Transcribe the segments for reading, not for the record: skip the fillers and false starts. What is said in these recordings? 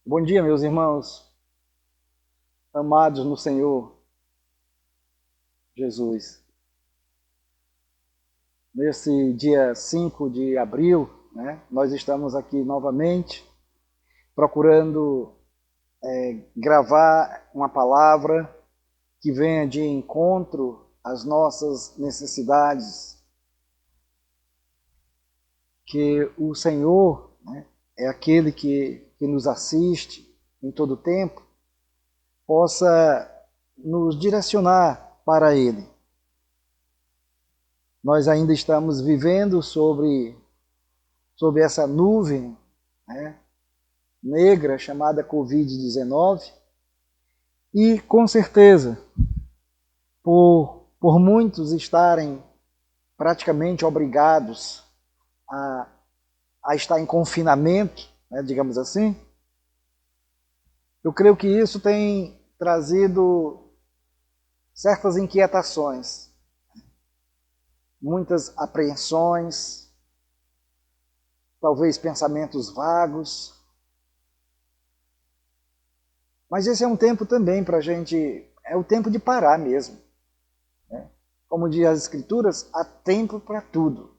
Bom dia, meus irmãos, amados no Senhor Jesus. Nesse dia 5 de abril, nós estamos aqui novamente procurando gravar uma palavra que venha de encontro às nossas necessidades, que o Senhor é aquele que nos assiste em todo o tempo, possa nos direcionar para Ele. Nós ainda estamos vivendo sobre essa nuvem negra chamada Covid-19 e, com certeza, por muitos estarem praticamente obrigados a estar em confinamento, digamos assim, eu creio que isso tem trazido certas inquietações, muitas apreensões, talvez pensamentos vagos. Mas esse é um tempo também para a gente, é o tempo de parar mesmo. Como diz as Escrituras, há tempo para tudo.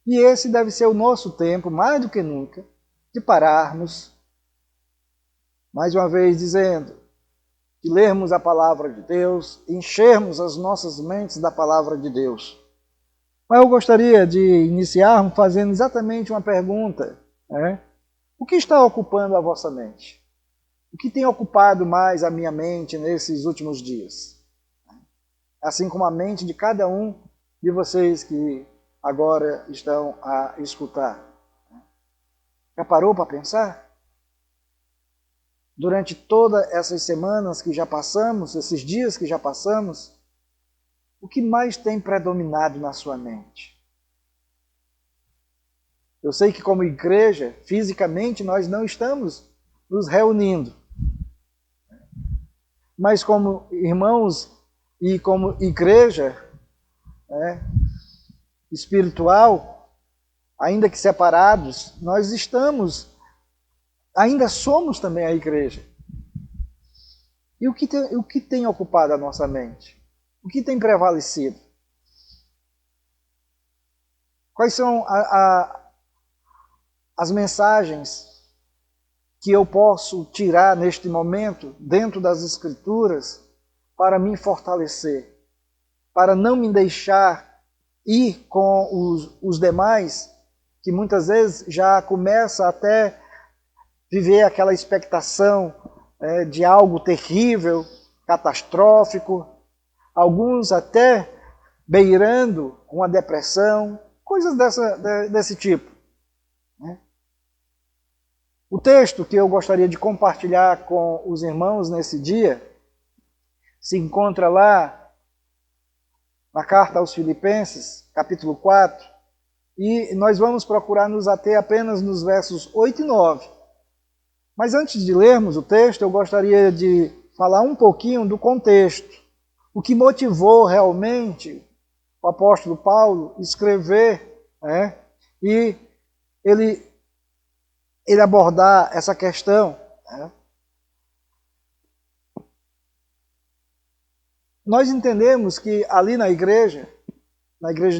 E esse deve ser o nosso tempo, mais do que nunca, de pararmos, mais uma vez dizendo, de lermos a palavra de Deus, enchermos as nossas mentes da palavra de Deus. Mas eu gostaria de iniciar fazendo exatamente uma pergunta. O que está ocupando a vossa mente? O que tem ocupado mais a minha mente nesses últimos dias? Assim como a mente de cada um de vocês que agora estão a escutar. Já parou para pensar? Durante todas essas semanas que já passamos, esses dias que já passamos, o que mais tem predominado na sua mente? Eu sei que como igreja, fisicamente, nós não estamos nos reunindo. Mas como irmãos e como igreja espiritual, ainda que separados, nós ainda somos também a igreja. E o que tem ocupado a nossa mente? O que tem prevalecido? Quais são as mensagens que eu posso tirar neste momento, dentro das Escrituras, para me fortalecer, para não me deixar ir com os demais, que muitas vezes já começa até viver aquela expectação de algo terrível, catastrófico, alguns até beirando uma depressão, coisas desse tipo. O texto que eu gostaria de compartilhar com os irmãos nesse dia se encontra lá na carta aos Filipenses, capítulo 4, e nós vamos procurar nos ater apenas nos versos 8 e 9. Mas antes de lermos o texto, eu gostaria de falar um pouquinho do contexto. O que motivou realmente o apóstolo Paulo escrever e ele abordar essa questão. Nós entendemos que ali na igreja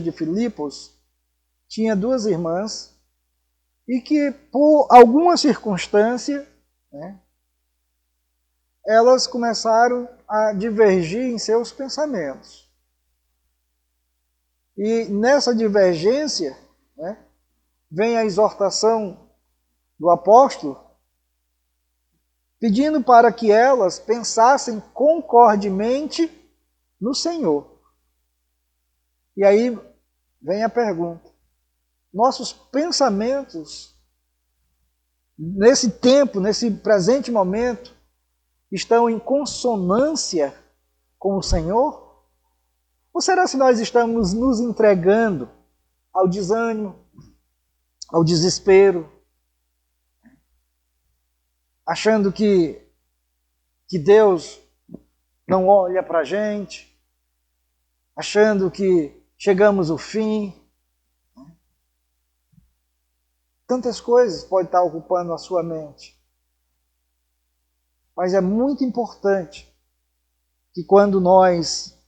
de Filipos, tinha duas irmãs e que por alguma circunstância elas começaram a divergir em seus pensamentos. E nessa divergência vem a exortação do apóstolo pedindo para que elas pensassem concordemente no Senhor. E aí vem a pergunta: nossos pensamentos nesse tempo, nesse presente momento, estão em consonância com o Senhor? Ou será que nós estamos nos entregando ao desânimo, ao desespero, achando que Deus não olha para a gente, achando que chegamos ao fim? Tantas coisas podem estar ocupando a sua mente. Mas é muito importante que quando nós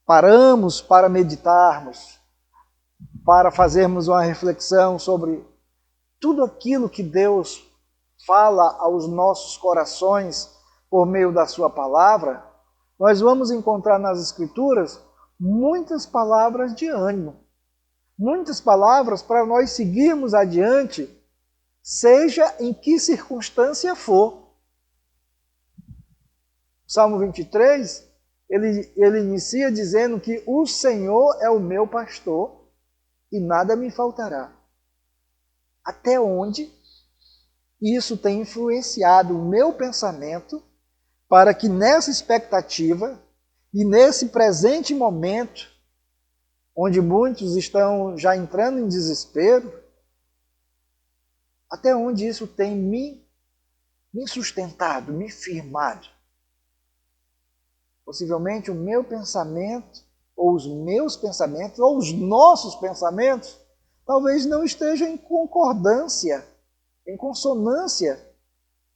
paramos para meditarmos, para fazermos uma reflexão sobre tudo aquilo que Deus fala aos nossos corações por meio da sua palavra, nós vamos encontrar nas Escrituras muitas palavras de ânimo, muitas palavras para nós seguirmos adiante, seja em que circunstância for. Salmo 23, ele inicia dizendo que o Senhor é o meu pastor e nada me faltará. Até onde isso tem influenciado o meu pensamento para que nessa expectativa e nesse presente momento, onde muitos estão já entrando em desespero, até onde isso tem me sustentado, me firmado. Possivelmente o meu pensamento, ou os meus pensamentos, ou os nossos pensamentos, talvez não estejam em concordância, em consonância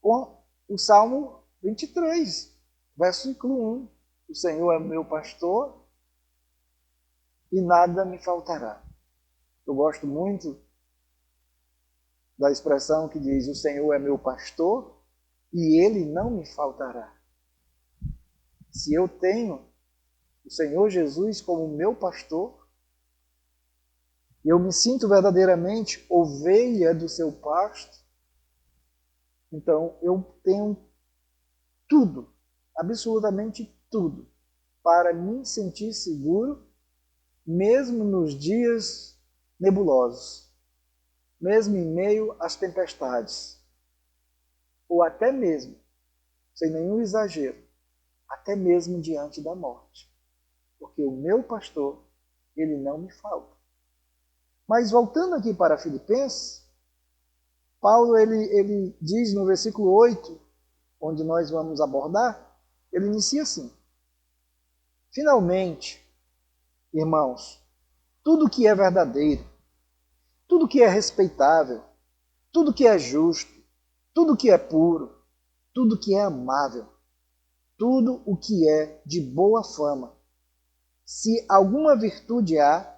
com o Salmo 23, versículo 1. O Senhor é meu pastor e nada me faltará. Eu gosto muito da expressão que diz: o Senhor é meu pastor e ele não me faltará. Se eu tenho o Senhor Jesus como meu pastor, eu me sinto verdadeiramente ovelha do seu pasto, então eu tenho tudo, absolutamente tudo, para me sentir seguro, mesmo nos dias nebulosos, mesmo em meio às tempestades, ou até mesmo, sem nenhum exagero, até mesmo diante da morte. Porque o meu pastor, ele não me falta. Mas voltando aqui para Filipenses, Paulo ele diz no versículo 8, onde nós vamos abordar, ele inicia assim: finalmente, irmãos, tudo que é verdadeiro, tudo que é respeitável, tudo que é justo, tudo que é puro, tudo que é amável, tudo o que é de boa fama, se alguma virtude há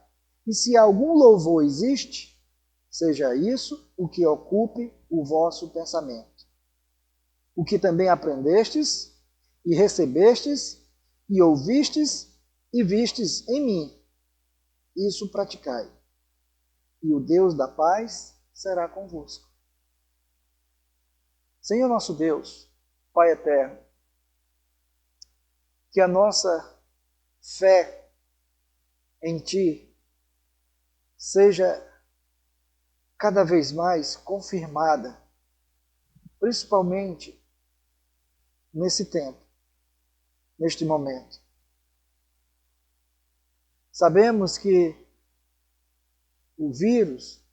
e se algum louvor existe, seja isso o que ocupe o vosso pensamento. O que também aprendestes e recebestes e ouvistes e vistes em mim, isso praticai. E o Deus da paz será convosco. Senhor nosso Deus, Pai eterno, que a nossa fé em Ti seja cada vez mais confirmada, principalmente nesse tempo, neste momento. Sabemos que o vírus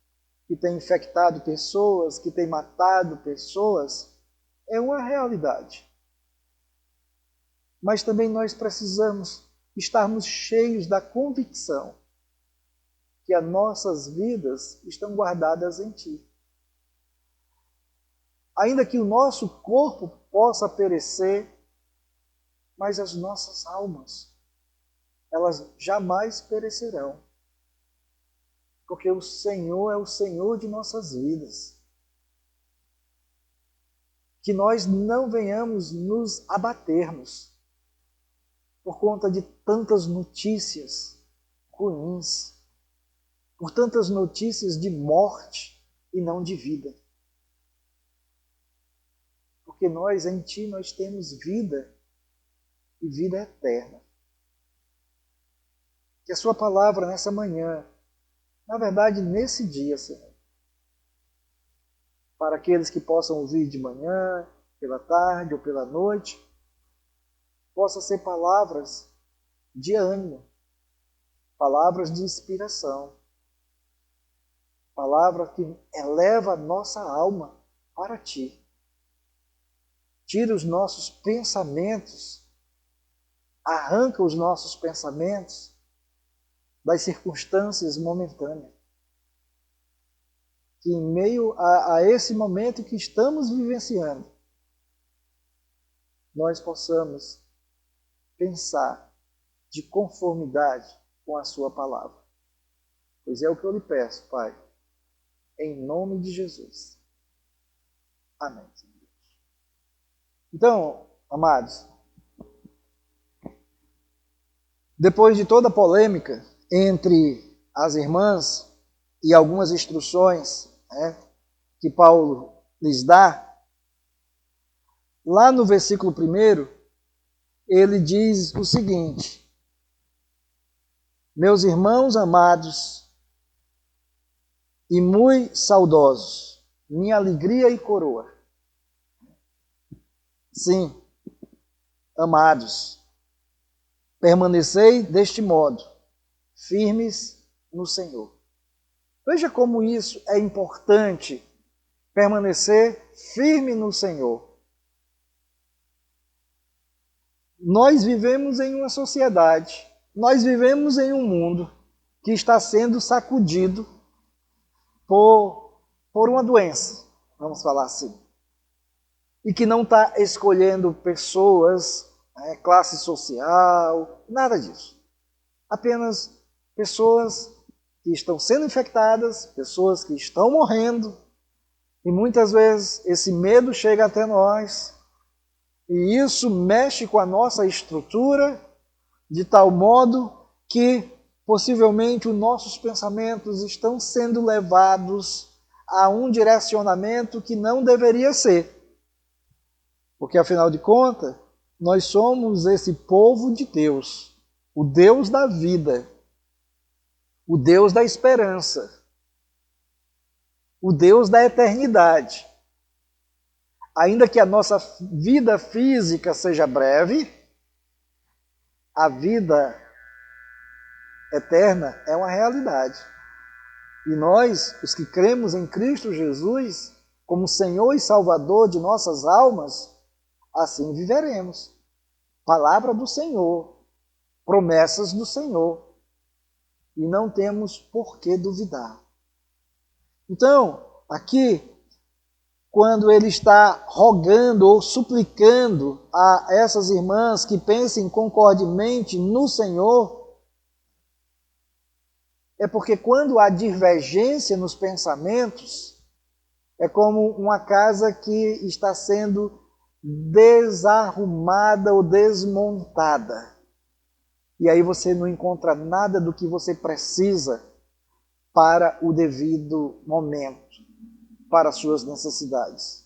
que tem infectado pessoas, que tem matado pessoas, é uma realidade. Mas também nós precisamos estarmos cheios da convicção que as nossas vidas estão guardadas em Ti. Ainda que o nosso corpo possa perecer, mas as nossas almas, elas jamais perecerão. Porque o Senhor é o Senhor de nossas vidas. Que nós não venhamos nos abatermos por conta de tantas notícias ruins, por tantas notícias de morte e não de vida. Porque nós, em Ti, nós temos vida e vida eterna. Que a Sua palavra nessa manhã, na verdade nesse dia, Senhor, para aqueles que possam ouvir de manhã, pela tarde ou pela noite, possa ser palavras de ânimo, palavras de inspiração, palavra que eleva a nossa alma para Ti. Tira os nossos pensamentos, arranca os nossos pensamentos das circunstâncias momentâneas. Que em meio a esse momento que estamos vivenciando, nós possamos pensar de conformidade com a sua palavra. Pois é o que eu lhe peço, Pai, em nome de Jesus. Amém. Então, amados, depois de toda a polêmica entre as irmãs e algumas instruções, né, que Paulo lhes dá, lá no versículo 1, ele diz o seguinte: meus irmãos amados e muito saudosos, minha alegria e coroa. Sim, amados, permanecei deste modo, firmes no Senhor. Veja como isso é importante, permanecer firme no Senhor. Nós vivemos em uma sociedade, nós vivemos em um mundo que está sendo sacudido por uma doença, vamos falar assim, e que não está escolhendo pessoas, classe social, nada disso. Apenas pessoas que estão sendo infectadas, pessoas que estão morrendo, e muitas vezes esse medo chega até nós, e isso mexe com a nossa estrutura, de tal modo que possivelmente os nossos pensamentos estão sendo levados a um direcionamento que não deveria ser. Porque, afinal de contas, nós somos esse povo de Deus, o Deus da vida, o Deus da esperança, o Deus da eternidade. Ainda que a nossa vida física seja breve, a vida eterna é uma realidade. E nós, os que cremos em Cristo Jesus, como Senhor e Salvador de nossas almas, assim viveremos. Palavra do Senhor, promessas do Senhor. E não temos por que duvidar. Então, aqui, quando ele está rogando ou suplicando a essas irmãs que pensem concordemente no Senhor, é porque quando há divergência nos pensamentos, é como uma casa que está sendo desarrumada ou desmontada. E aí você não encontra nada do que você precisa para o devido momento, para as suas necessidades.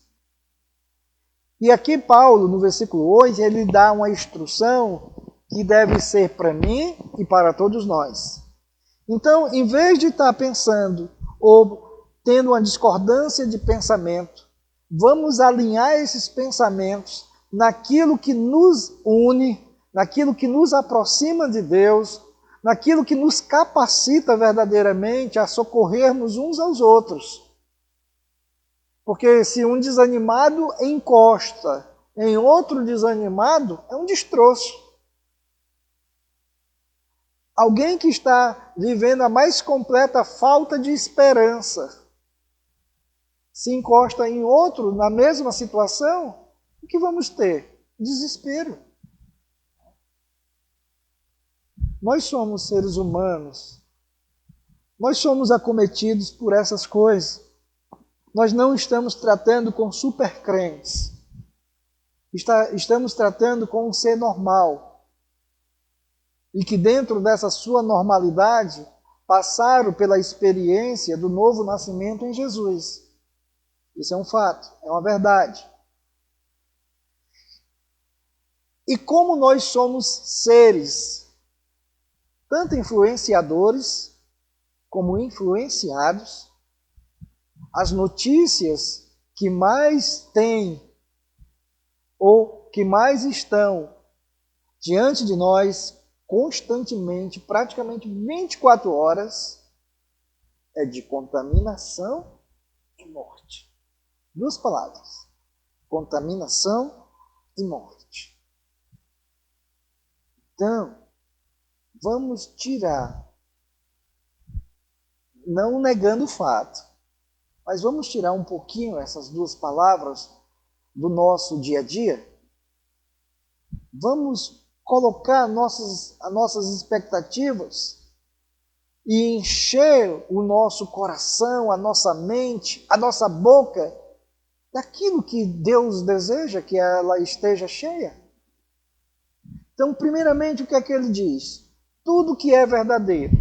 E aqui Paulo, no versículo 8, ele dá uma instrução que deve ser para mim e para todos nós. Então, em vez de estar pensando ou tendo uma discordância de pensamento, vamos alinhar esses pensamentos naquilo que nos une, naquilo que nos aproxima de Deus, naquilo que nos capacita verdadeiramente a socorrermos uns aos outros. Porque se um desanimado encosta em outro desanimado, é um destroço. Alguém que está vivendo a mais completa falta de esperança, se encosta em outro na mesma situação, o que vamos ter? Desespero. Nós somos seres humanos. Nós somos acometidos por essas coisas. Nós não estamos tratando com supercrentes. Estamos tratando com um ser normal. E que dentro dessa sua normalidade passaram pela experiência do novo nascimento em Jesus. Isso é um fato, é uma verdade. E como nós somos seres, tanto influenciadores como influenciados, as notícias que mais têm ou que mais estão diante de nós constantemente, praticamente 24 horas, é de contaminação e morte. Duas palavras: contaminação e morte. Então, vamos tirar, não negando o fato, mas vamos tirar um pouquinho essas duas palavras do nosso dia a dia Vamos colocar as nossas expectativas e encher o nosso coração, a nossa mente, a nossa boca daquilo que Deus deseja que ela esteja cheia. Então, primeiramente, o que é que ele diz? Tudo que é verdadeiro.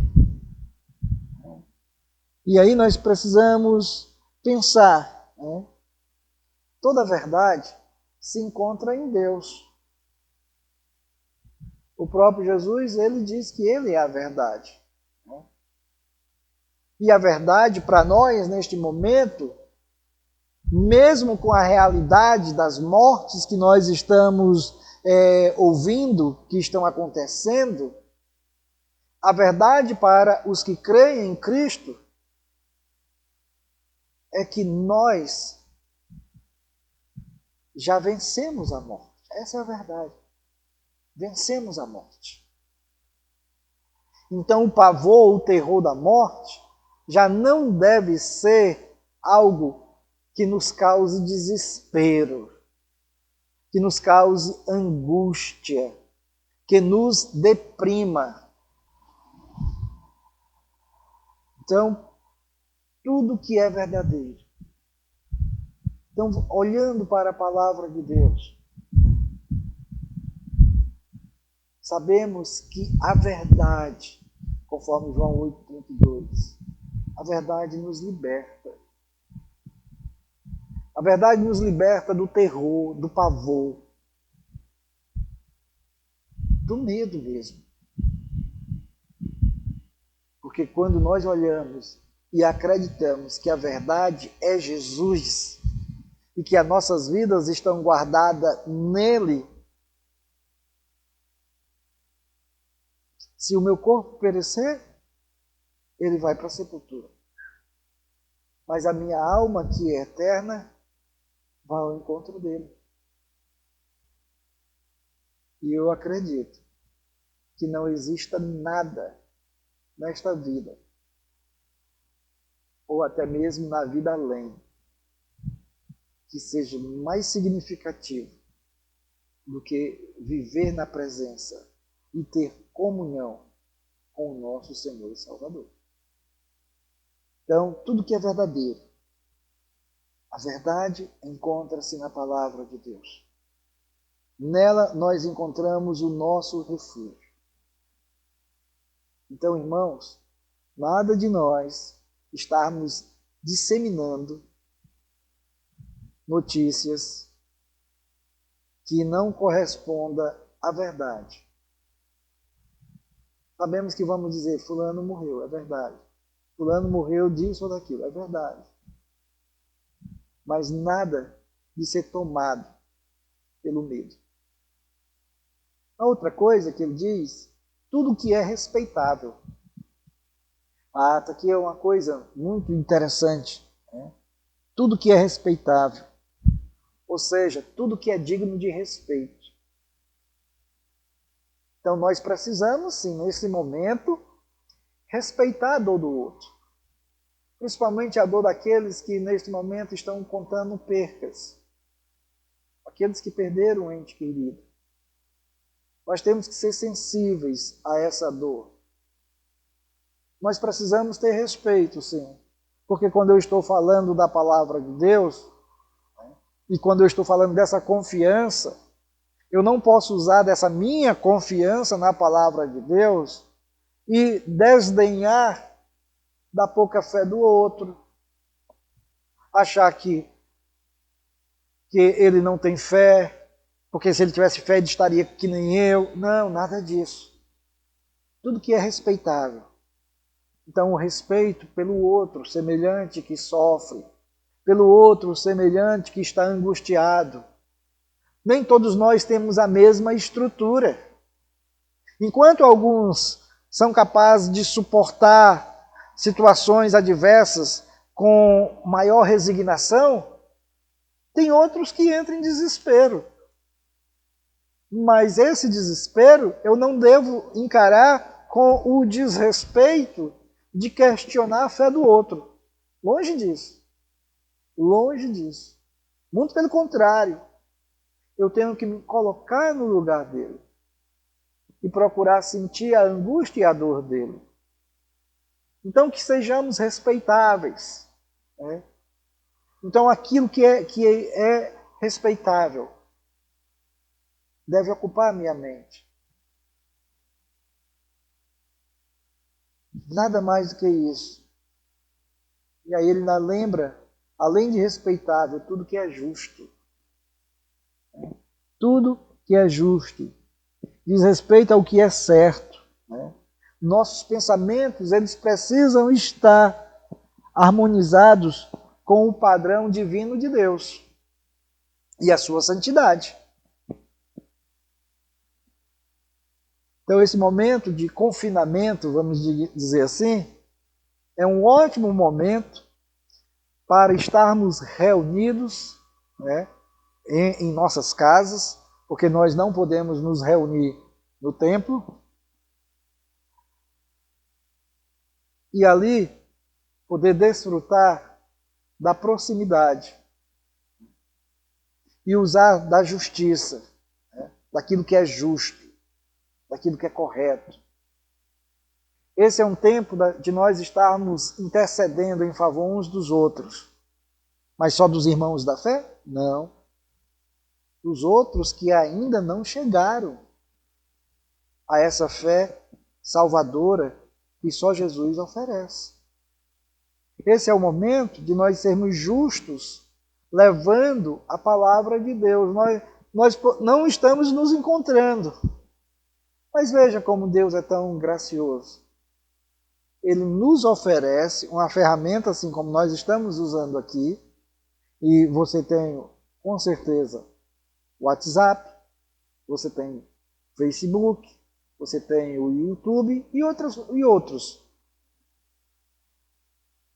E aí nós precisamos pensar, né? Toda a verdade se encontra em Deus. O próprio Jesus, ele diz que ele é a verdade. Né? E a verdade para nós, neste momento, mesmo com a realidade das mortes que nós estamos ouvindo, que estão acontecendo, a verdade para os que creem em Cristo é que nós já vencemos a morte. Essa é a verdade. Vencemos a morte. Então o pavor, o terror da morte já não deve ser algo que nos cause desespero, que nos cause angústia, que nos deprima. Então, tudo que é verdadeiro. Então, olhando para a palavra de Deus, sabemos que a verdade, conforme João 8,32, a verdade nos liberta. A verdade nos liberta do terror, do pavor, do medo mesmo. Porque quando nós olhamos e acreditamos que a verdade é Jesus e que as nossas vidas estão guardadas nele, se o meu corpo perecer, ele vai para a sepultura. Mas a minha alma, que é eterna, vai ao encontro dele. E eu acredito que não exista nada nesta vida, ou até mesmo na vida além, que seja mais significativo do que viver na presença e ter comunhão com o nosso Senhor e Salvador. Então, tudo que é verdadeiro, a verdade encontra-se na palavra de Deus. Nela nós encontramos o nosso refúgio. Então, irmãos, nada de nós estarmos disseminando notícias que não correspondam à verdade. Sabemos que vamos dizer, fulano morreu, é verdade. Fulano morreu disso ou daquilo, é verdade. Mas nada de ser tomado pelo medo. A outra coisa que ele diz, tudo que é respeitável. Tá aqui é uma coisa muito interessante. Né? Tudo que é respeitável. Ou seja, tudo que é digno de respeito. Então nós precisamos, sim, nesse momento, respeitar a dor do outro. Principalmente a dor daqueles que neste momento estão contando percas. Aqueles que perderam um ente querido. Nós temos que ser sensíveis a essa dor. Nós precisamos ter respeito, sim. Porque quando eu estou falando da palavra de Deus, e quando eu estou falando dessa confiança, eu não posso usar dessa minha confiança na palavra de Deus e desdenhar da pouca fé do outro. Achar que ele não tem fé, porque se ele tivesse fé ele estaria que nem eu. Não, nada disso. Tudo que é respeitável. Então, o respeito pelo outro semelhante que sofre, pelo outro semelhante que está angustiado. Nem todos nós temos a mesma estrutura. Enquanto alguns são capazes de suportar situações adversas com maior resignação, tem outros que entram em desespero. Mas esse desespero eu não devo encarar com o desrespeito de questionar a fé do outro. Longe disso. Longe disso. Muito pelo contrário. eu tenho que me colocar no lugar dele e procurar sentir a angústia e a dor dele. Então, que sejamos respeitáveis. Né? Então, aquilo que é respeitável deve ocupar a minha mente. Nada mais do que isso. E aí ele ainda lembra, além de respeitável, tudo que é justo. Tudo que é justo. Diz respeito ao que é certo. Né? Nossos pensamentos, eles precisam estar harmonizados com o padrão divino de Deus e a sua santidade. Então, esse momento de confinamento, vamos dizer assim, é um ótimo momento para estarmos reunidos, né, em nossas casas, porque nós não podemos nos reunir no templo, e ali poder desfrutar da proximidade e usar da justiça, né, daquilo que é justo, daquilo que é correto. Esse é um tempo de nós estarmos intercedendo em favor uns dos outros. Mas só dos irmãos da fé? Não. Dos outros que ainda não chegaram a essa fé salvadora que só Jesus oferece. Esse é o momento de nós sermos justos, levando a palavra de Deus. Nós não estamos nos encontrando. Mas veja como Deus é tão gracioso. Ele nos oferece uma ferramenta, assim como nós estamos usando aqui, e você tem, com certeza, WhatsApp, você tem Facebook, você tem o YouTube e outros.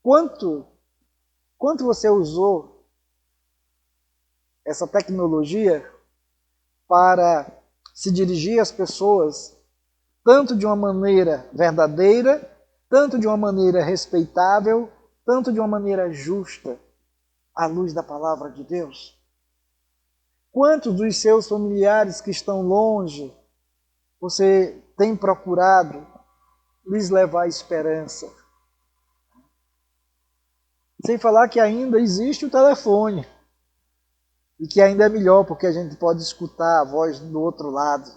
Quanto você usou essa tecnologia para se dirigir às pessoas, tanto de uma maneira verdadeira, tanto de uma maneira respeitável, tanto de uma maneira justa, à luz da palavra de Deus? Quantos dos seus familiares que estão longe você tem procurado lhes levar esperança? Sem falar que ainda existe o telefone, e que ainda é melhor porque a gente pode escutar a voz do outro lado.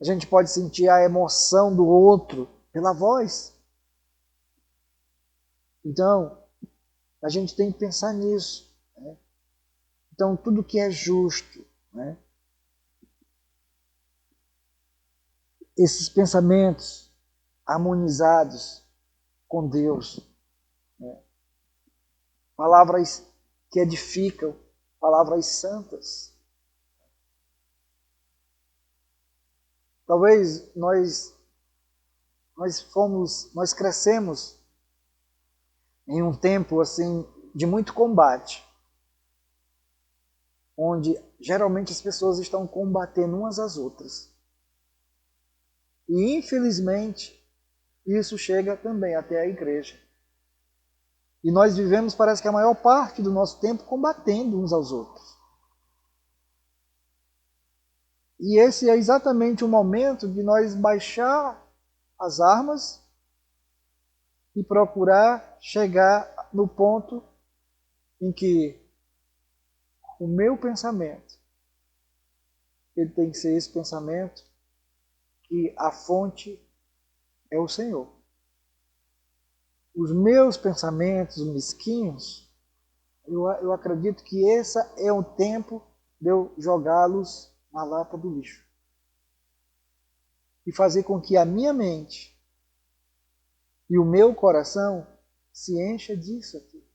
A gente pode sentir a emoção do outro pela voz. Então, a gente tem que pensar nisso. Né? Então, tudo que é justo, né? Esses pensamentos harmonizados com Deus, né? Palavras que edificam, palavras santas. Talvez nós crescemos em um tempo assim de muito combate, onde geralmente as pessoas estão combatendo umas às outras. E infelizmente isso chega também até a igreja. E nós vivemos, parece que a maior parte do nosso tempo combatendo uns aos outros. E esse é exatamente o momento de nós baixar as armas e procurar chegar no ponto em que o meu pensamento, ele tem que ser esse pensamento que a fonte é o Senhor. Os meus pensamentos mesquinhos, eu acredito que esse é o tempo de eu jogá-los na lata do lixo. E fazer com que a minha mente e o meu coração se encha disso aqui.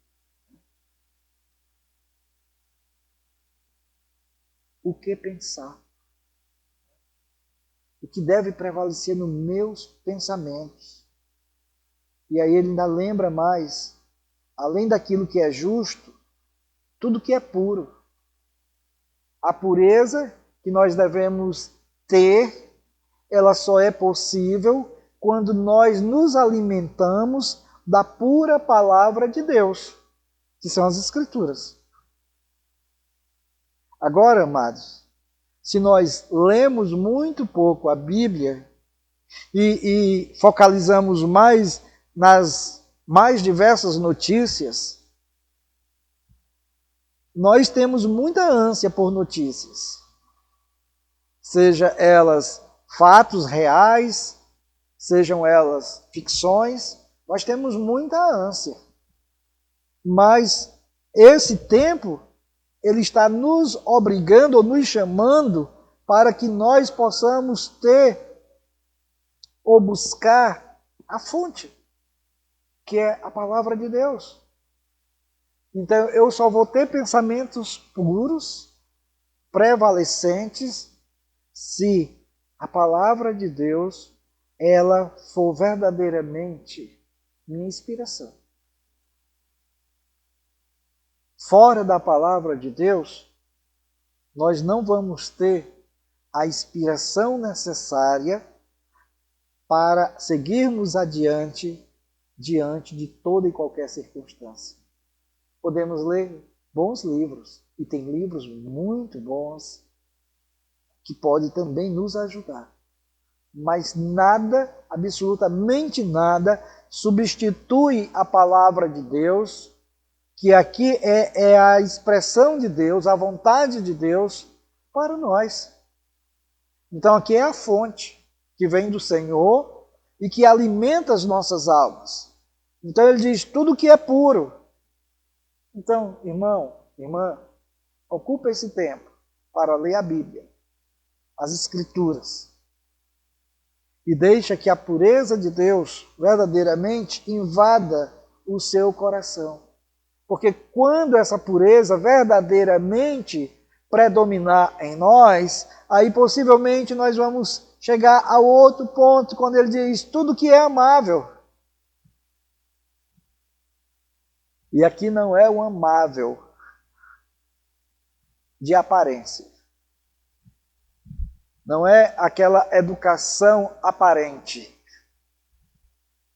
O que pensar? O que deve prevalecer nos meus pensamentos? E aí ele ainda lembra mais, além daquilo que é justo, tudo que é puro. A pureza que nós devemos ter, ela só é possível quando nós nos alimentamos da pura palavra de Deus, que são as Escrituras. Agora, amados, se nós lemos muito pouco a Bíblia e focalizamos mais nas mais diversas notícias, nós temos muita ânsia por notícias, seja elas fatos reais, sejam elas ficções, nós temos muita ânsia. Mas esse tempo, ele está nos obrigando ou nos chamando para que nós possamos ter ou buscar a fonte, que é a palavra de Deus. Então eu só vou ter pensamentos puros, prevalecentes, se a palavra de Deus ela for verdadeiramente minha inspiração. Fora da palavra de Deus, nós não vamos ter a inspiração necessária para seguirmos adiante diante de toda e qualquer circunstância. Podemos ler bons livros, e tem livros muito bons que podem também nos ajudar. Mas nada, absolutamente nada, substitui a palavra de Deus, que aqui é a expressão de Deus, a vontade de Deus para nós. Então aqui é a fonte que vem do Senhor e que alimenta as nossas almas. Então ele diz, tudo que é puro. Então, irmão, irmã, ocupa esse tempo para ler a Bíblia, as Escrituras, e deixa que a pureza de Deus verdadeiramente invada o seu coração. Porque quando essa pureza verdadeiramente predominar em nós, aí possivelmente nós vamos chegar a outro ponto, quando ele diz tudo que é amável. E aqui não é o amável de aparência. Não é aquela educação aparente.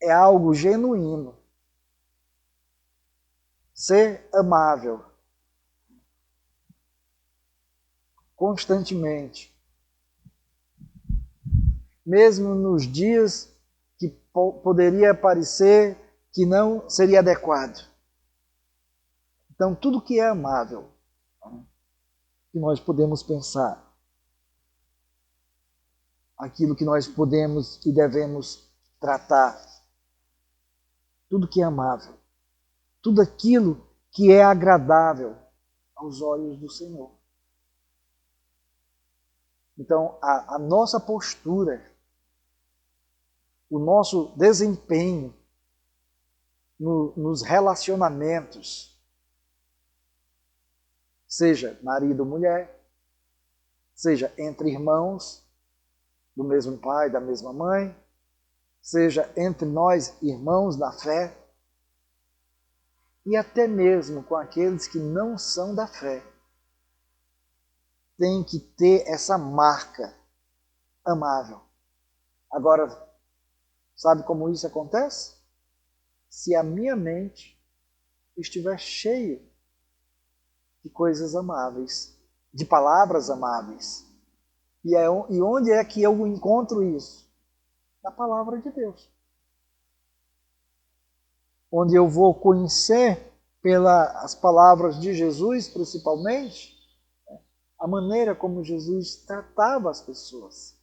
É algo genuíno. Ser amável. Constantemente. Mesmo nos dias que poderia parecer que não seria adequado. Então, tudo que é amável, que nós podemos pensar, aquilo que nós podemos e devemos tratar, tudo que é amável, tudo aquilo que é agradável aos olhos do Senhor. Então, a nossa postura, o nosso desempenho nos relacionamentos, seja marido ou mulher, seja entre irmãos, do mesmo pai, da mesma mãe, seja entre nós, irmãos da fé, e até mesmo com aqueles que não são da fé, tem que ter essa marca amável. Agora, sabe como isso acontece? Se a minha mente estiver cheia de coisas amáveis, de palavras amáveis. E onde é que eu encontro isso? Na palavra de Deus. Onde eu vou conhecer pelas palavras de Jesus, principalmente, a maneira como Jesus tratava as pessoas.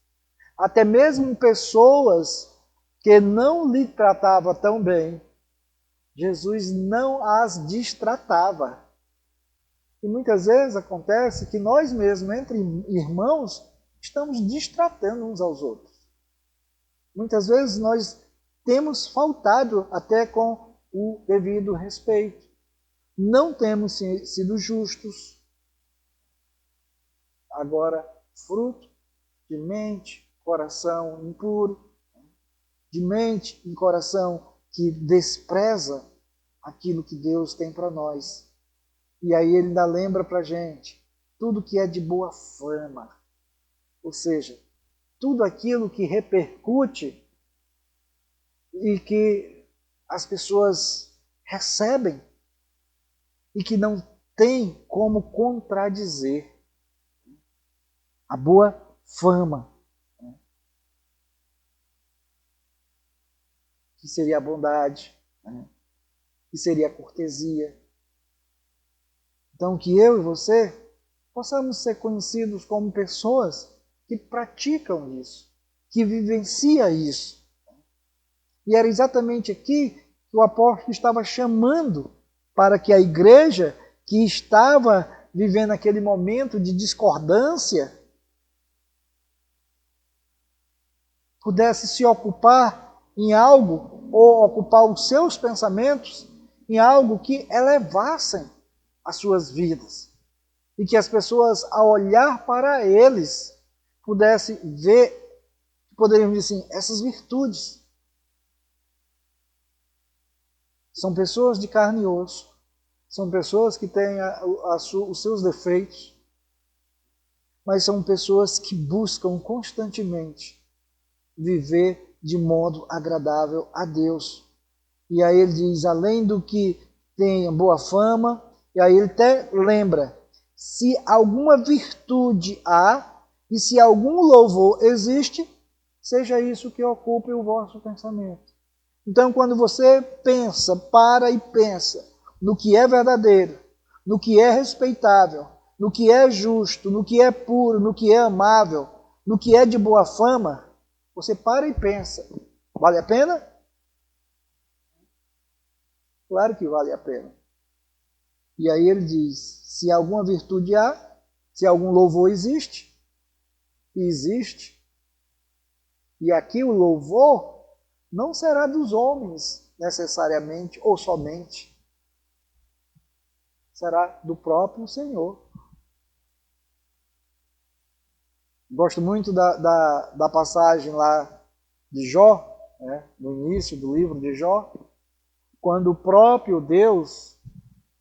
Até mesmo pessoas que não lhe tratava tão bem, Jesus não as destratava. E muitas vezes acontece que nós mesmos, entre irmãos, estamos destratando uns aos outros. Muitas vezes nós temos faltado até com o devido respeito. Não temos sido justos. Agora, fruto de mente, coração impuro, de mente e coração que despreza aquilo que Deus tem para nós. E aí ele ainda lembra para a gente tudo que é de boa fama. Ou seja, tudo aquilo que repercute e que as pessoas recebem e que não tem como contradizer. a boa fama, que seria a bondade, que seria a cortesia. Então, que eu e você possamos ser conhecidos como pessoas que praticam isso, que vivenciam isso. E era exatamente aqui que o apóstolo estava chamando para que a igreja que estava vivendo aquele momento de discordância pudesse se ocupar em algo, ou ocupar os seus pensamentos em algo que elevassem as suas vidas. E que as pessoas, ao olhar para eles, pudessem ver, poderiam dizer assim, essas virtudes. São pessoas de carne e osso, são pessoas que têm os seus defeitos, mas são pessoas que buscam constantemente viver de modo agradável a Deus. E aí ele diz, além do que tenha boa fama, e aí ele até lembra, se alguma virtude há, e se algum louvor existe, seja isso que ocupe o vosso pensamento. Então, quando você para e pensa no que é verdadeiro, no que é respeitável, no que é justo, no que é puro, no que é amável, no que é de boa fama, você para e pensa, vale a pena? Claro que vale a pena. E aí ele diz, se alguma virtude há, se algum louvor existe, e existe, e aqui o louvor não será dos homens necessariamente ou somente, será do próprio Senhor. Gosto muito da passagem lá de Jó, no início do livro de Jó, quando o próprio Deus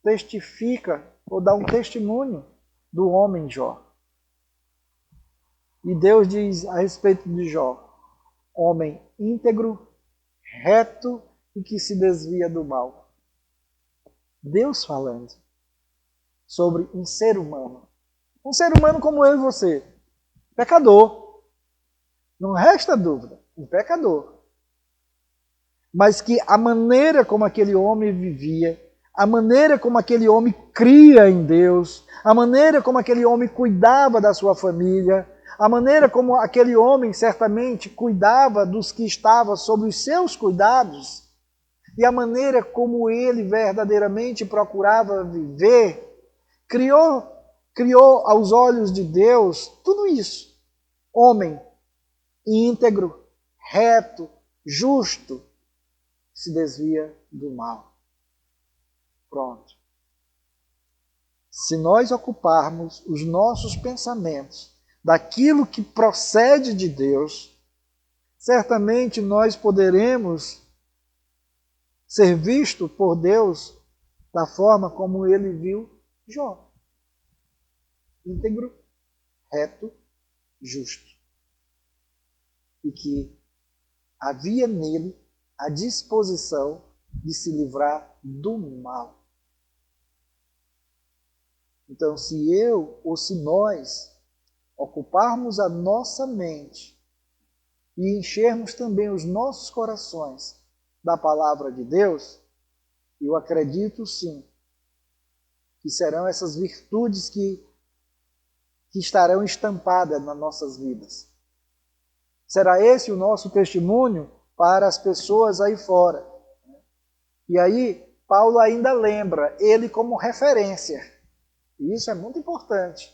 testifica ou dá um testemunho do homem Jó. E Deus diz a respeito de Jó, homem íntegro, reto e que se desvia do mal. Deus falando sobre um ser humano. Um ser humano como eu e você. Pecador. Não resta dúvida. Um pecador. Mas que a maneira como aquele homem vivia, a maneira como aquele homem cria em Deus, a maneira como aquele homem cuidava da sua família, a maneira como aquele homem certamente cuidava dos que estavam sob os seus cuidados, e a maneira como ele verdadeiramente procurava viver, criou aos olhos de Deus tudo isso. Homem íntegro, reto, justo, se desvia do mal. Pronto. Se nós ocuparmos os nossos pensamentos daquilo que procede de Deus, certamente nós poderemos ser vistos por Deus da forma como ele viu Jó. Íntegro, reto, justo. E que havia nele a disposição de se livrar do mal. Então, se eu ou se nós ocuparmos a nossa mente e enchermos também os nossos corações da palavra de Deus, eu acredito sim que serão essas virtudes que estarão estampadas nas nossas vidas. Será esse o nosso testemunho para as pessoas aí fora. E aí, Paulo ainda lembra ele como referência. E isso é muito importante.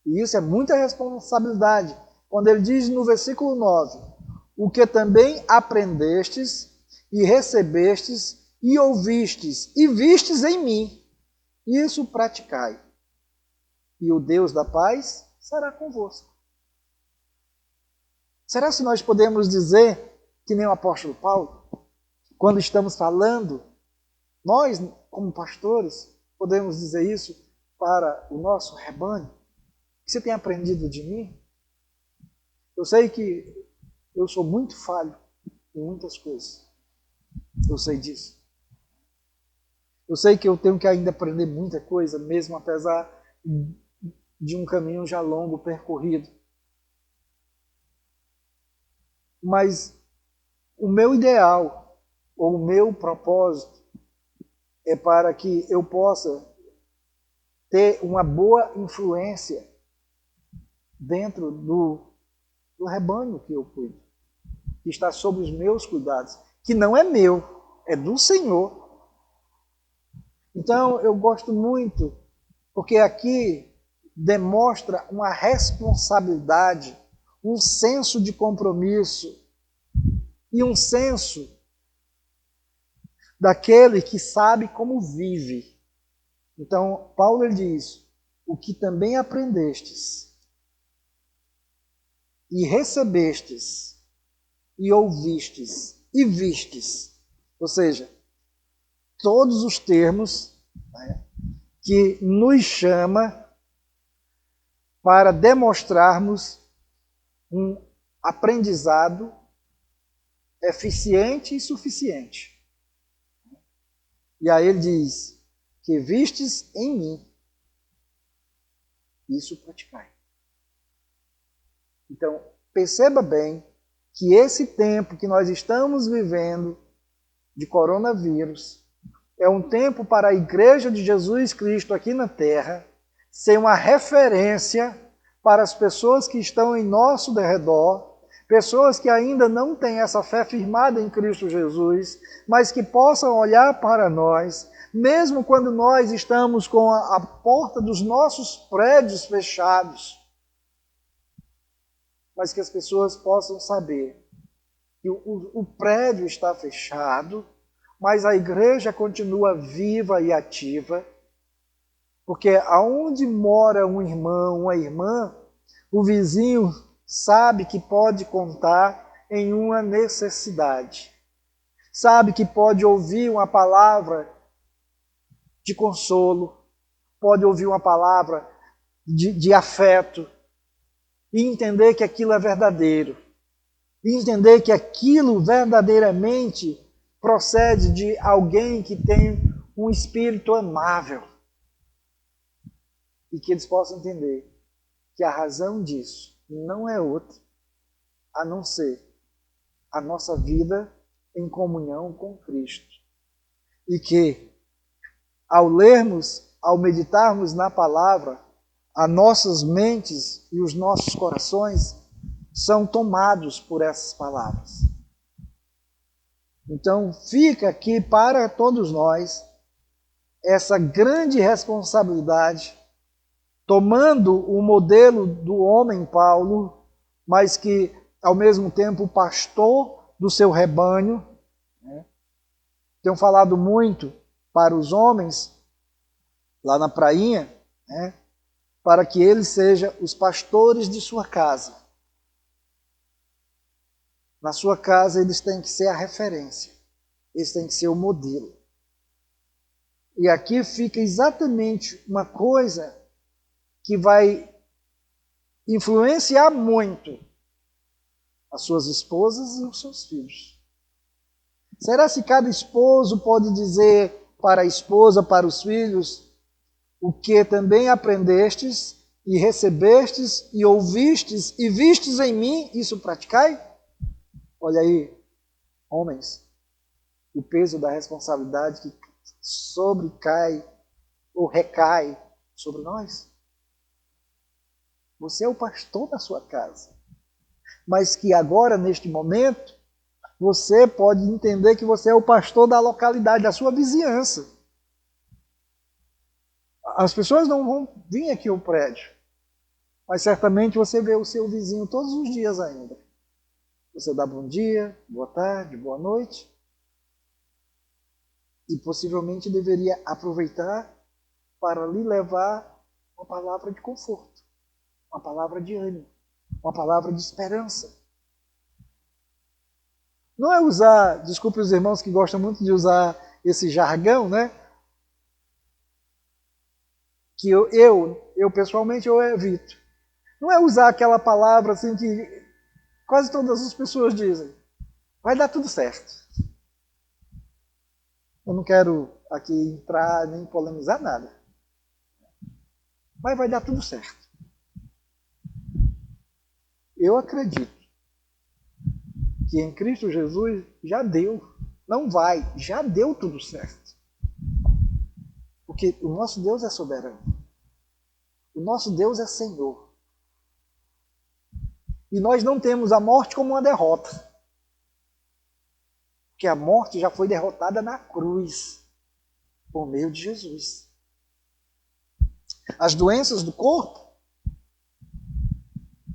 E isso é muita responsabilidade. Quando ele diz no versículo 9, o que também aprendestes e recebestes e ouvistes e vistes em mim, isso praticai. E o Deus da paz será convosco. Será que nós podemos dizer, que nem o apóstolo Paulo, quando estamos falando, nós, como pastores, podemos dizer isso para o nosso rebanho? Que você tem aprendido de mim? Eu sei que eu sou muito falho em muitas coisas. Eu sei disso. Eu sei que eu tenho que ainda aprender muita coisa, mesmo apesar de um caminho já longo percorrido. mas o meu ideal, ou o meu propósito, é para que eu possa ter uma boa influência dentro do rebanho que eu cuido, que está sob os meus cuidados, que não é meu, é do Senhor. Então, eu gosto muito, porque aqui demonstra uma responsabilidade, um senso de compromisso e um senso daquele que sabe como vive. Então, Paulo ele diz: o que também aprendestes e recebestes e ouvistes e vistes. Ou seja, todos os termos, né, que nos chama para demonstrarmos um aprendizado eficiente e suficiente. E aí ele diz: que vistes em mim, isso praticai. Então, perceba bem que esse tempo que nós estamos vivendo de coronavírus é um tempo para a Igreja de Jesus Cristo aqui na Terra ser uma referência para as pessoas que estão em nosso derredor, pessoas que ainda não têm essa fé firmada em Cristo Jesus, mas que possam olhar para nós, mesmo quando nós estamos com a porta dos nossos prédios fechados, mas que as pessoas possam saber que o prédio está fechado, mas a igreja continua viva e ativa, porque aonde mora um irmão, uma irmã, o vizinho sabe que pode contar em uma necessidade, sabe que pode ouvir uma palavra de consolo, pode ouvir uma palavra de afeto, e entender que aquilo é verdadeiro, e entender que aquilo verdadeiramente procede de alguém que tem um espírito amável, e que eles possam entender que a razão disso não é outra a não ser a nossa vida em comunhão com Cristo. E que, ao lermos, ao meditarmos na palavra, as nossas mentes e os nossos corações são tomados por essas palavras. Então, fica aqui para todos nós essa grande responsabilidade, tomando o modelo do homem Paulo, mas que, ao mesmo tempo, pastor do seu rebanho. Né? Tenho falado muito para os homens, lá na prainha, né? Para que eles sejam os pastores de sua casa. Na sua casa, eles têm que ser a referência, eles têm que ser o modelo. E aqui fica exatamente uma coisa que vai influenciar muito as suas esposas e os seus filhos. Será se cada esposo pode dizer para a esposa, para os filhos, o que também aprendestes e recebestes e ouvistes e vistes em mim, isso praticai? Olha aí, homens, o peso da responsabilidade que sobrecai ou recai sobre nós. Você é o pastor da sua casa, mas que agora, neste momento, você pode entender que você é o pastor da localidade, da sua vizinhança. As pessoas não vão vir aqui ao prédio, mas certamente você vê o seu vizinho todos os dias ainda. Você dá bom dia, boa tarde, boa noite. E possivelmente deveria aproveitar para lhe levar uma palavra de conforto, uma palavra de ânimo, uma palavra de esperança. Não é usar, desculpe os irmãos que gostam muito de usar esse jargão, né? Que eu pessoalmente eu evito. Não é usar aquela palavra assim que quase todas as pessoas dizem: vai dar tudo certo. Eu não quero aqui entrar nem polemizar nada. Mas vai dar tudo certo. Eu acredito que em Cristo Jesus já deu. Não vai, já deu tudo certo. Porque o nosso Deus é soberano. O nosso Deus é Senhor. E nós não temos a morte como uma derrota. Porque a morte já foi derrotada na cruz, por meio de Jesus. As doenças do corpo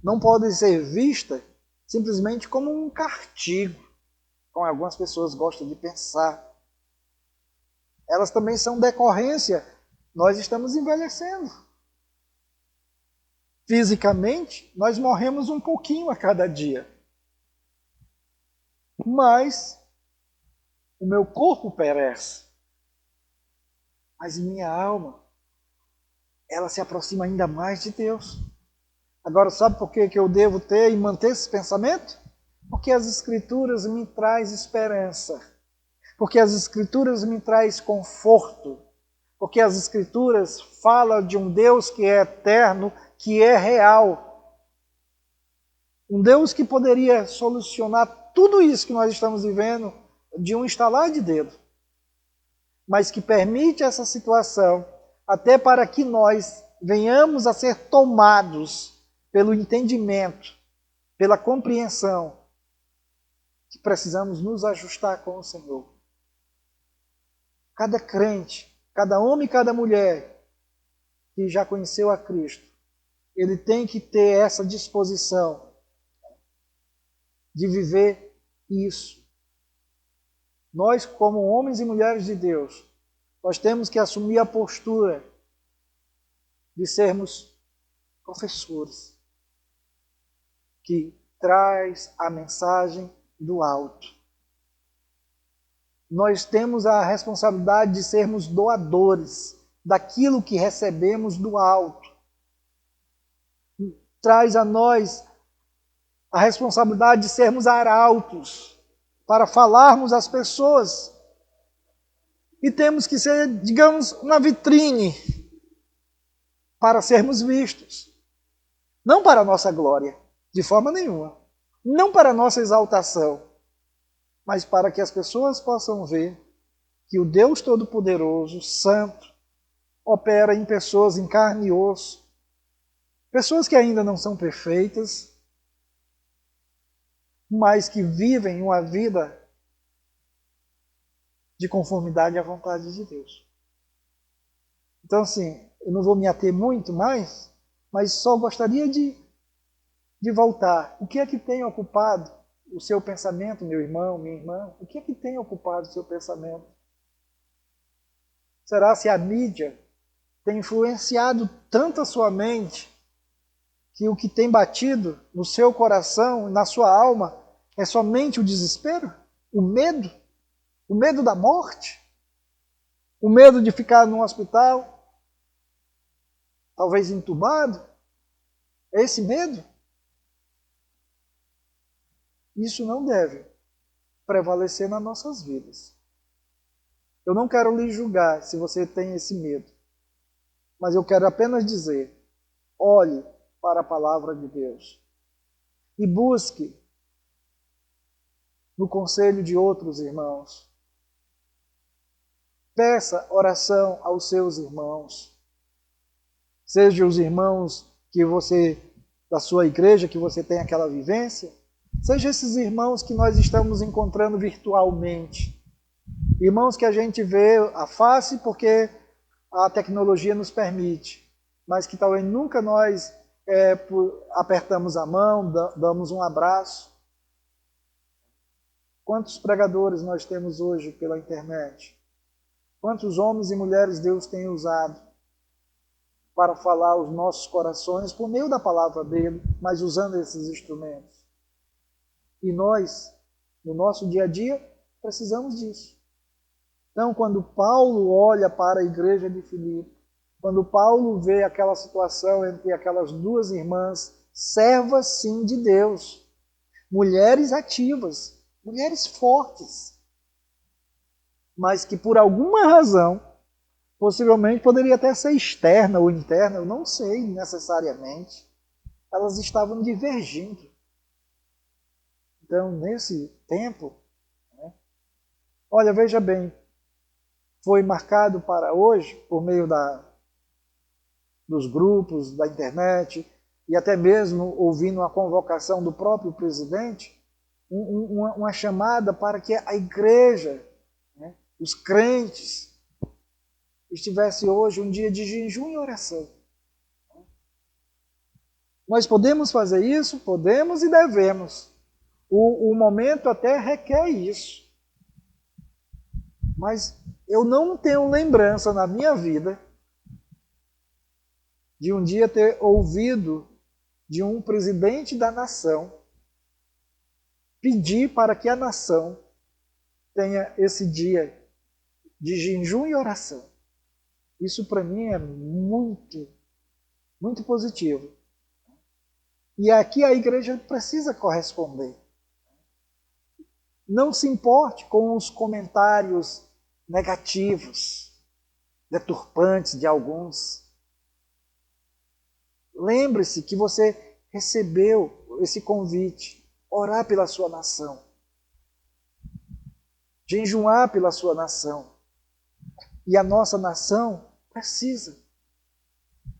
não podem ser vistas simplesmente como um castigo, como algumas pessoas gostam de pensar. Elas também são decorrência. Nós estamos envelhecendo. Fisicamente, nós morremos um pouquinho a cada dia. Mas o meu corpo perece. Mas minha alma, ela se aproxima ainda mais de Deus. Agora, sabe por que eu devo ter e manter esse pensamento? Porque as Escrituras me trazem esperança. Porque as Escrituras me trazem conforto. Porque as Escrituras falam de um Deus que é eterno, que é real. Um Deus que poderia solucionar tudo isso que nós estamos vivendo de um estalar de dedo. Mas que permite essa situação até para que nós venhamos a ser tomados pelo entendimento, pela compreensão, que precisamos nos ajustar com o Senhor. Cada crente, cada homem e cada mulher que já conheceu a Cristo, ele tem que ter essa disposição de viver isso. Nós, como homens e mulheres de Deus, nós temos que assumir a postura de sermos professores, que traz a mensagem do alto. Nós temos a responsabilidade de sermos doadores daquilo que recebemos do alto. Traz a nós a responsabilidade de sermos arautos para falarmos às pessoas. E temos que ser, digamos, uma vitrine para sermos vistos. Não para a nossa glória, de forma nenhuma. Não para a nossa exaltação, mas para que as pessoas possam ver que o Deus Todo-Poderoso, Santo, opera em pessoas em carne e osso. Pessoas que ainda não são perfeitas, mas que vivem uma vida de conformidade à vontade de Deus. Então, assim, eu não vou me ater muito mais, mas só gostaria de voltar. O que é que tem ocupado o seu pensamento, meu irmão, minha irmã? O que é que tem ocupado o seu pensamento? Será se a mídia tem influenciado tanto a sua mente que o que tem batido no seu coração, na sua alma, é somente o desespero? O medo? O medo da morte? O medo de ficar num hospital? Talvez entubado? É esse medo? Isso não deve prevalecer nas nossas vidas. Eu não quero lhe julgar se você tem esse medo, mas eu quero apenas dizer, olhe para a palavra de Deus e busque no conselho de outros irmãos. Peça oração aos seus irmãos. Seja os irmãos que você, da sua igreja, que você tem aquela vivência, seja esses irmãos que nós estamos encontrando virtualmente. Irmãos que a gente vê a face porque a tecnologia nos permite, mas que talvez nunca nós apertamos a mão, damos um abraço. Quantos pregadores nós temos hoje pela internet? Quantos homens e mulheres Deus tem usado para falar aos nossos corações por meio da palavra dele, mas usando esses instrumentos? E nós, no nosso dia a dia, precisamos disso. Então, quando Paulo olha para a igreja de Filipe, quando Paulo vê aquela situação entre aquelas duas irmãs, servas sim de Deus, mulheres ativas, mulheres fortes, mas que por alguma razão, possivelmente poderia até ser externa ou interna, eu não sei necessariamente, elas estavam divergindo. então, nesse tempo, né? Olha, veja bem, foi marcado para hoje, por meio dos grupos, da internet, e até mesmo ouvindo a convocação do próprio presidente, uma chamada para que a igreja, né, os crentes, estivesse hoje um dia de jejum e oração. Nós podemos fazer isso? Podemos e devemos. O momento até requer isso. Mas eu não tenho lembrança na minha vida de um dia ter ouvido de um presidente da nação pedir para que a nação tenha esse dia de jejum e oração. Isso para mim é muito, muito positivo. E aqui a igreja precisa corresponder. Não se importe com os comentários negativos, deturpantes de alguns. Lembre-se que você recebeu esse convite, orar pela sua nação, jejuar pela sua nação. E a nossa nação precisa.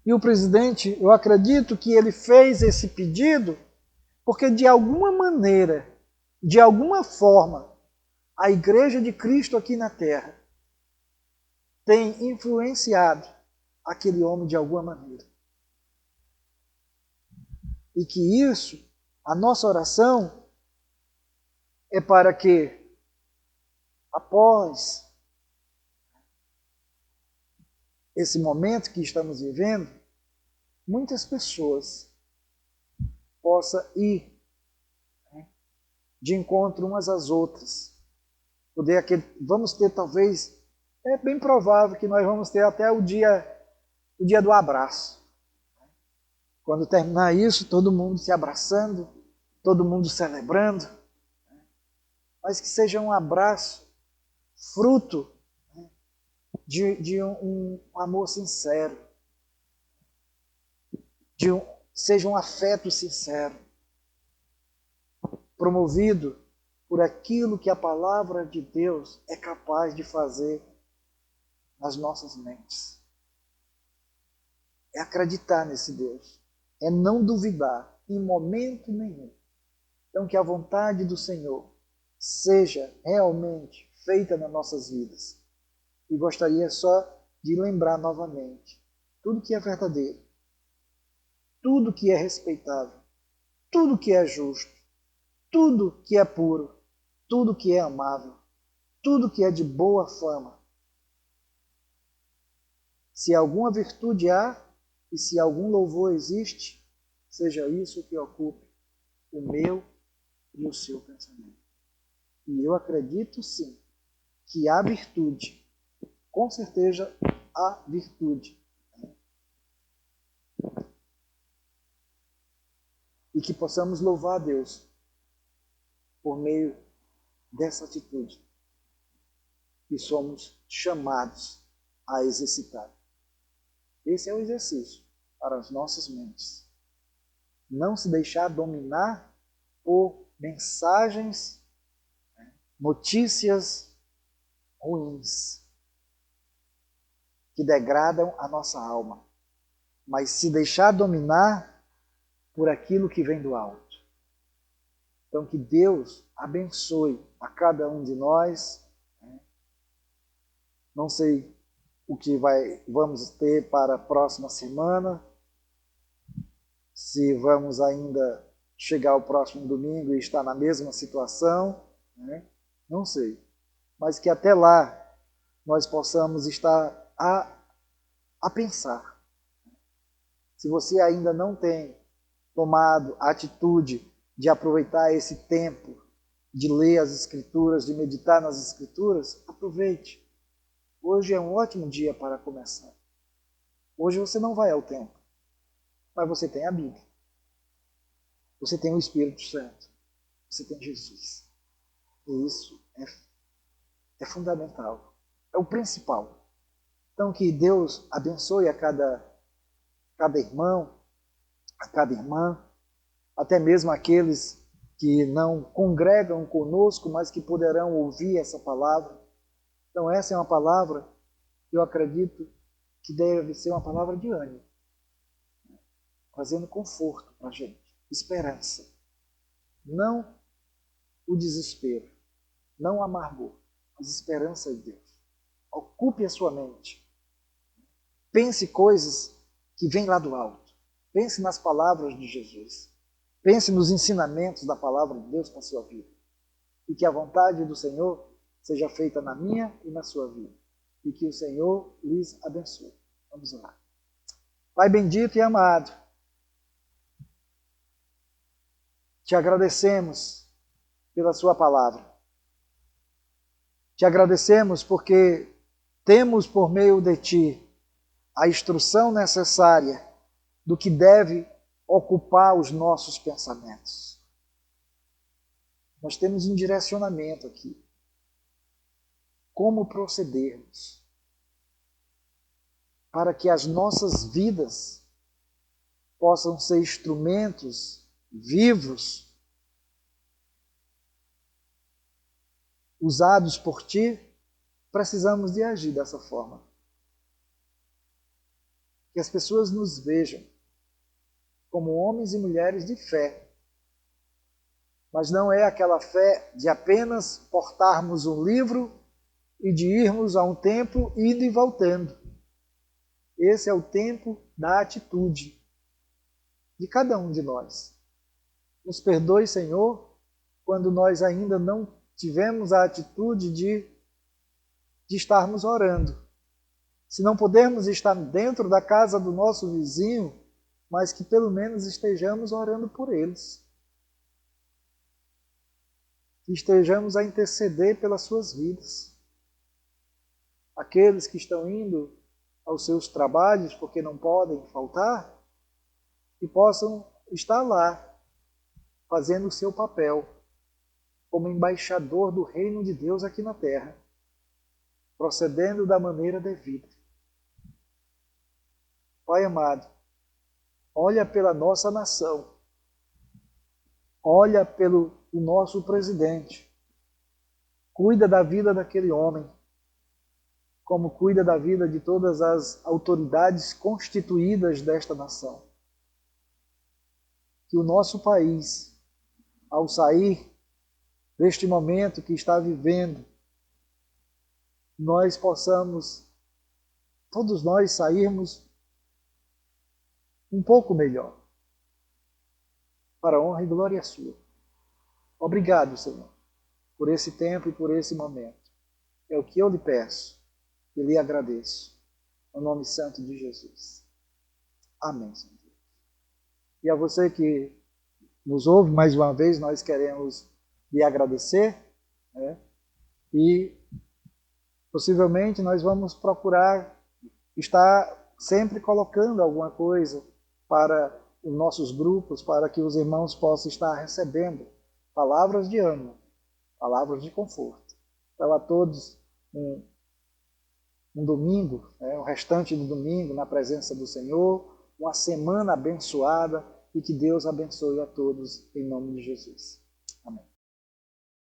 E o presidente, eu acredito que ele fez esse pedido porque de alguma maneira, de alguma forma, a Igreja de Cristo aqui na Terra tem influenciado aquele homem de alguma maneira. E que isso, a nossa oração, é para que, após esse momento que estamos vivendo, muitas pessoas possam ir, né, de encontro umas às outras. Vamos ter talvez, é bem provável que nós vamos ter até o dia do abraço. Quando terminar isso, todo mundo se abraçando, todo mundo celebrando, mas que seja um abraço fruto de um amor sincero, seja um afeto sincero, promovido por aquilo que a palavra de Deus é capaz de fazer nas nossas mentes. É acreditar nesse Deus, é não duvidar em momento nenhum. Então que a vontade do Senhor seja realmente feita nas nossas vidas. E gostaria só de lembrar novamente, tudo que é verdadeiro, tudo que é respeitável, tudo que é justo, tudo que é puro, tudo que é amável, tudo que é de boa fama. Se alguma virtude há e se algum louvor existe, seja isso que ocupe o meu e o seu pensamento. E eu acredito sim que há virtude, com certeza há virtude. E que possamos louvar a Deus por meio dessa atitude que somos chamados a exercitar. Esse é o exercício para as nossas mentes. Não se deixar dominar por mensagens, notícias ruins que degradam a nossa alma, mas se deixar dominar por aquilo que vem do alto. Então que Deus abençoe a cada um de nós. Não sei o que vamos ter para a próxima semana, se vamos ainda chegar ao próximo domingo e estar na mesma situação, né? Não sei. Mas que até lá nós possamos estar a pensar. Se você ainda não tem tomado a atitude de aproveitar esse tempo, de ler as Escrituras, de meditar nas Escrituras, aproveite. Hoje é um ótimo dia para começar. Hoje você não vai ao templo, mas você tem a Bíblia. Você tem o Espírito Santo. Você tem Jesus. E isso é fundamental. É o principal. Então que Deus abençoe a cada irmão, a cada irmã, até mesmo aqueles que não congregam conosco, mas que poderão ouvir essa palavra. Então essa é uma palavra que eu acredito que deve ser uma palavra de ânimo, trazendo conforto para a gente, esperança. Não o desespero, não o amargor, mas esperança em Deus. Ocupe a sua mente. Pense coisas que vêm lá do alto. Pense nas palavras de Jesus. Pense nos ensinamentos da palavra de Deus para a sua vida. E que a vontade do Senhor seja feita na minha e na sua vida. E que o Senhor lhes abençoe. Vamos orar. Pai bendito e amado, te agradecemos pela sua palavra. Te agradecemos porque temos por meio de ti a instrução necessária do que deve ocupar os nossos pensamentos. Nós temos um direcionamento aqui. Como procedermos para que as nossas vidas possam ser instrumentos vivos, usados por ti, precisamos de agir dessa forma. Que as pessoas nos vejam como homens e mulheres de fé. Mas não é aquela fé de apenas portarmos um livro e de irmos a um templo, indo e voltando. Esse é o tempo da atitude de cada um de nós. Nos perdoe, Senhor, quando nós ainda não tivemos a atitude de estarmos orando. Se não pudermos estar dentro da casa do nosso vizinho, mas que pelo menos estejamos orando por eles. Que estejamos a interceder pelas suas vidas. Aqueles que estão indo aos seus trabalhos porque não podem faltar, que possam estar lá, fazendo o seu papel como embaixador do reino de Deus aqui na terra, procedendo da maneira devida. Pai amado, olha pela nossa nação, olha pelo o nosso presidente, cuida da vida daquele homem, como cuida da vida de todas as autoridades constituídas desta nação. Que o nosso país, ao sair deste momento que está vivendo, nós possamos, todos nós, sairmos um pouco melhor, para a honra e glória sua. Obrigado, Senhor, por esse tempo e por esse momento. É o que eu lhe peço e lhe agradeço, no nome santo de Jesus. Amém, Senhor. E a você que nos ouve, mais uma vez, nós queremos lhe agradecer, né? E possivelmente nós vamos procurar estar sempre colocando alguma coisa para os nossos grupos, para que os irmãos possam estar recebendo palavras de ânimo, palavras de conforto. Então, a todos um domingo, o restante do domingo na presença do Senhor, uma semana abençoada e que Deus abençoe a todos em nome de Jesus.